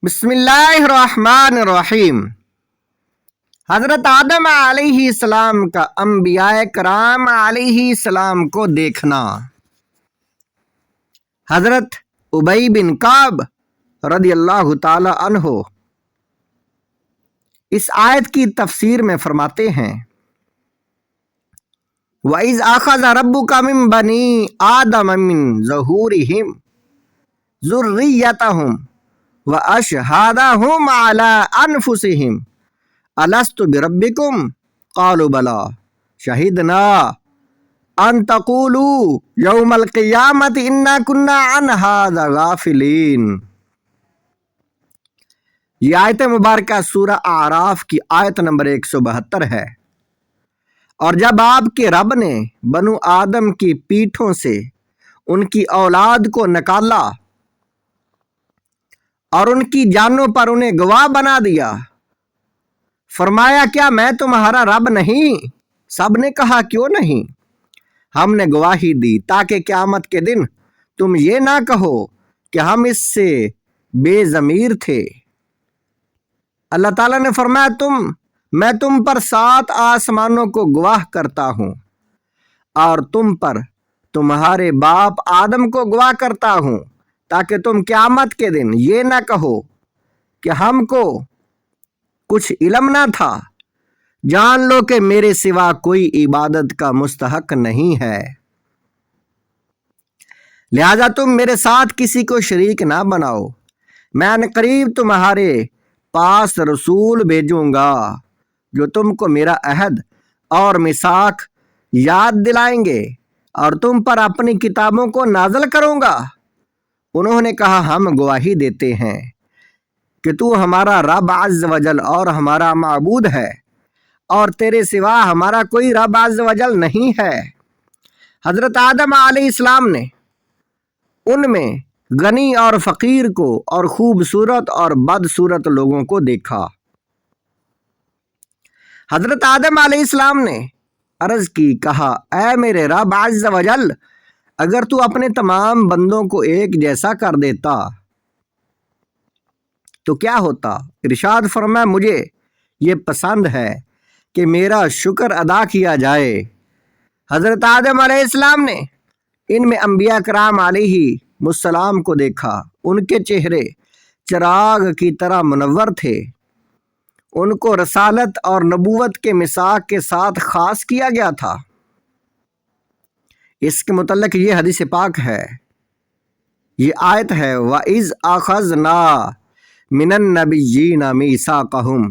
بسم اللہ الرحمن الرحیم۔ حضرت آدم علیہ السلام کا انبیاء کرام علیہ السلام کو دیکھنا۔ حضرت ابی بن کعب رضی اللہ تعالی عنہ اس آیت کی تفسیر میں فرماتے ہیں، وَإِذْ أَخَذَ رَبُّكَ مِنْ بَنِي آدَمَ مِنْ ظُهُورِهِمْ ذُرِّيَّتَهُمْ وَأَشْهَدَهُمْ عَلَىٰ أَنفُسِهِمْ أَلَسْتُ بِرَبِّكُمْ قَالُوا بَلَىٰ شَهِدْنَا أَن تَقُولُوا يَوْمَ الْقِيَامَةِ إِنَّا كُنَّا عَنْ هَٰذَا غَافِلِينَ۔ یہ آیت مبارکہ سورہ اعراف کی آیت نمبر 172 ہے۔ اور جب آپ کے رب نے بنو آدم کی پیٹھوں سے ان کی اولاد کو نکالا اور ان کی جانوں پر انہیں گواہ بنا دیا، فرمایا کیا میں تمہارا رب نہیں؟ سب نے کہا کیوں نہیں؟ ہم نے گواہی دی تاکہ قیامت کے دن تم یہ نہ کہو کہ ہم اس سے بے ضمیر تھے۔ اللہ تعالیٰ نے فرمایا میں تم پر 7 آسمانوں کو گواہ کرتا ہوں اور تم پر تمہارے باپ آدم کو گواہ کرتا ہوں، تاکہ تم قیامت کے دن یہ نہ کہو کہ ہم کو کچھ علم نہ تھا۔ جان لو کہ میرے سوا کوئی عبادت کا مستحق نہیں ہے، لہذا تم میرے ساتھ کسی کو شریک نہ بناؤ۔ میں عنقریب تمہارے پاس رسول بھیجوں گا جو تم کو میرا عہد اور میثاق یاد دلائیں گے اور تم پر اپنی کتابوں کو نازل کروں گا۔ انہوں نے کہا ہم گواہی دیتے ہیں کہ تو ہمارا رب عز وجل اور ہمارا معبود ہے، اور تیرے سوا ہمارا کوئی رب عز وجل نہیں ہے۔ حضرت آدم علیہ السلام نے ان میں غنی اور فقیر کو اور خوبصورت اور بدصورت لوگوں کو دیکھا۔ حضرت آدم علیہ السلام نے عرض کی، کہا اے میرے رب عز وجل، اگر تو اپنے تمام بندوں کو ایک جیسا کر دیتا تو کیا ہوتا؟ ارشاد فرمایا مجھے یہ پسند ہے کہ میرا شکر ادا کیا جائے۔ حضرت آدم علیہ السلام نے ان میں انبیاء کرام علیہ السلام کو دیکھا۔ ان کے چہرے چراغ کی طرح منور تھے۔ ان کو رسالت اور نبوت کے میثاق کے ساتھ خاص کیا گیا تھا۔ اس کے متعلق یہ حدیث پاک ہے، یہ آیت ہے، وَإِذْ أَخَذْنَا مِنَ النَّبِيِّينَ مِيثَاقَهُمْ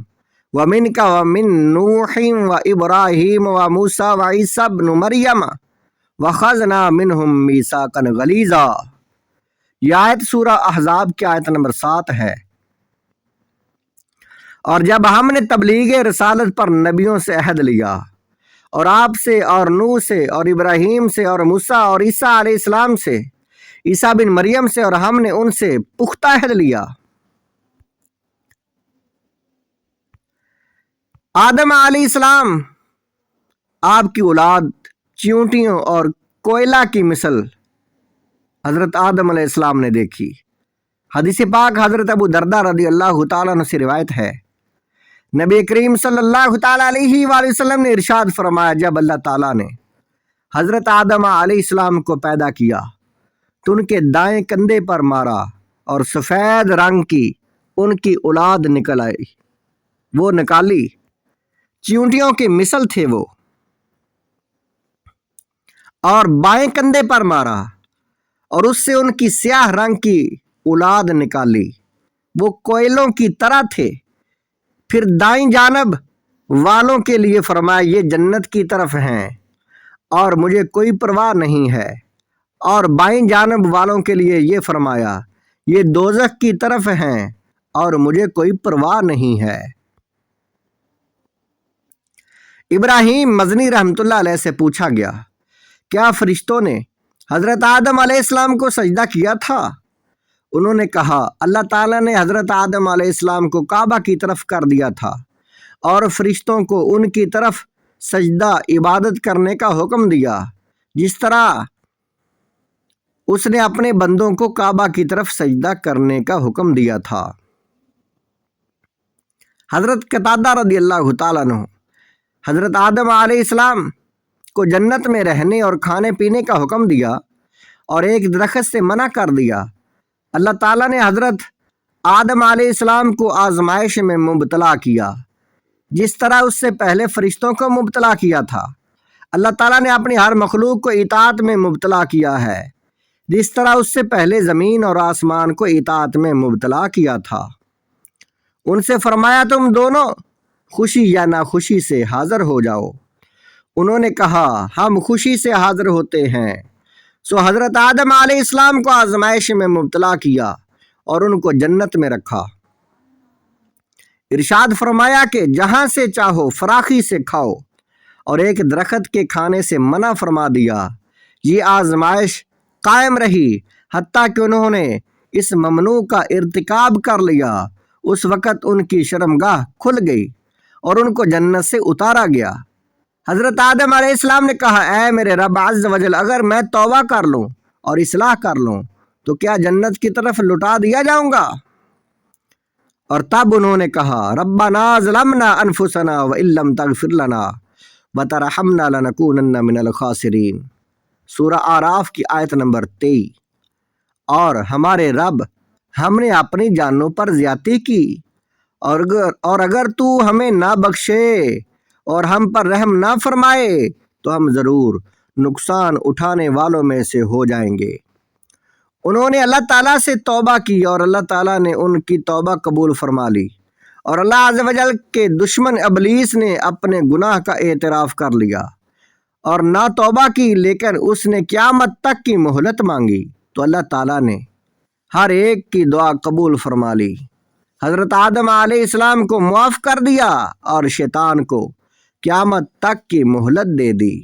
وَمِنْكَ وَمِن نُوحٍ وَإِبْرَاهِيمَ وَمُوسَىٰ وَعِيسَىٰ ابْنُ مَرْيَمَ وَأَخَذْنَا مِنْهُم مِيثَاقًا غَلِيظًا۔ یہ آیت سورہ احزاب کی آیت نمبر 7 ہے۔ اور جب ہم نے تبلیغ رسالت پر نبیوں سے عہد لیا، اور آپ سے اور نوح سے اور ابراہیم سے اور موسیٰ اور عیسیٰ علیہ السلام سے، عیسیٰ بن مریم سے، اور ہم نے ان سے پختہ عہد لیا۔ آدم علیہ السلام آپ کی اولاد چیونٹیوں اور کوئلہ کی مثل حضرت آدم علیہ السلام نے دیکھی۔ حدیث پاک حضرت ابو درداء رضی اللہ تعالیٰ عنہ سے روایت ہے، نبی کریم صلی اللہ تعالیٰ علیہ وآلہ وسلم نے ارشاد فرمایا، جب اللہ تعالیٰ نے حضرت آدم علیہ السلام کو پیدا کیا تو ان کے دائیں کندھے پر مارا اور سفید رنگ کی ان کی اولاد نکل آئی، وہ نکالی، چیونٹیوں کی مثل تھے وہ، اور بائیں کندھے پر مارا اور اس سے ان کی سیاہ رنگ کی اولاد نکالی، وہ کوئلوں کی طرح تھے۔ پھر دائیں جانب والوں کے لیے فرمایا یہ جنت کی طرف ہیں اور مجھے کوئی پرواہ نہیں ہے، اور بائیں جانب والوں کے لیے یہ فرمایا یہ دوزخ کی طرف ہیں اور مجھے کوئی پرواہ نہیں ہے۔ ابراہیم مزنی رحمۃ اللہ علیہ سے پوچھا گیا، کیا فرشتوں نے حضرت آدم علیہ السلام کو سجدہ کیا تھا؟ انہوں نے کہا اللہ تعالیٰ نے حضرت آدم علیہ السلام کو کعبہ کی طرف کر دیا تھا اور فرشتوں کو ان کی طرف سجدہ عبادت کرنے کا حکم دیا، جس طرح اس نے اپنے بندوں کو کعبہ کی طرف سجدہ کرنے کا حکم دیا تھا۔ حضرت قتادہ رضی اللہ تعالیٰ عنہ، حضرت آدم علیہ السلام کو جنت میں رہنے اور کھانے پینے کا حکم دیا اور ایک درخت سے منع کر دیا۔ اللہ تعالیٰ نے حضرت آدم علیہ السلام کو آزمائش میں مبتلا کیا، جس طرح اس سے پہلے فرشتوں کو مبتلا کیا تھا۔ اللہ تعالیٰ نے اپنی ہر مخلوق کو اطاعت میں مبتلا کیا ہے، جس طرح اس سے پہلے زمین اور آسمان کو اطاعت میں مبتلا کیا تھا۔ ان سے فرمایا تم دونوں خوشی یا ناخوشی سے حاضر ہو جاؤ۔ انہوں نے کہا ہم خوشی سے حاضر ہوتے ہیں۔ سو حضرت آدم علیہ السلام کو آزمائش میں مبتلا کیا اور ان کو جنت میں رکھا۔ ارشاد فرمایا کہ جہاں سے چاہو فراخی سے کھاؤ، اور ایک درخت کے کھانے سے منع فرما دیا۔ یہ آزمائش قائم رہی حتیٰ کہ انہوں نے اس ممنوع کا ارتکاب کر لیا۔ اس وقت ان کی شرمگاہ کھل گئی اور ان کو جنت سے اتارا گیا۔ حضرت آدم علیہ السلام نے کہا اے میرے رب عز و جل، اگر میں توبہ کر لوں اور اصلاح کر لوں تو کیا جنت کی طرف لٹا دیا جاؤں گا؟ اور تب انہوں نے کہا ربنا ظلمنا انفسنا وان لم تغفر لنا وترحمنا لنکونن من الخاسرین، سورہ اعراف کی آیت نمبر 23۔ اور ہمارے رب، ہم نے اپنی جانوں پر زیادتی کی، اور اگر تو ہمیں نہ بخشے اور ہم پر رحم نہ فرمائے تو ہم ضرور نقصان اٹھانے والوں میں سے ہو جائیں گے۔ انہوں نے اللہ تعالیٰ سے توبہ کی اور اللہ تعالیٰ نے ان کی توبہ قبول فرما لی، اور اللہ عز و جل کے دشمن ابلیس نے اپنے گناہ کا اعتراف کر لیا اور نہ توبہ کی، لیکن اس نے قیامت تک کی مہلت مانگی تو اللہ تعالیٰ نے ہر ایک کی دعا قبول فرما لی۔ حضرت آدم علیہ السلام کو معاف کر دیا اور شیطان کو قیامت تک کی مہلت دے دی۔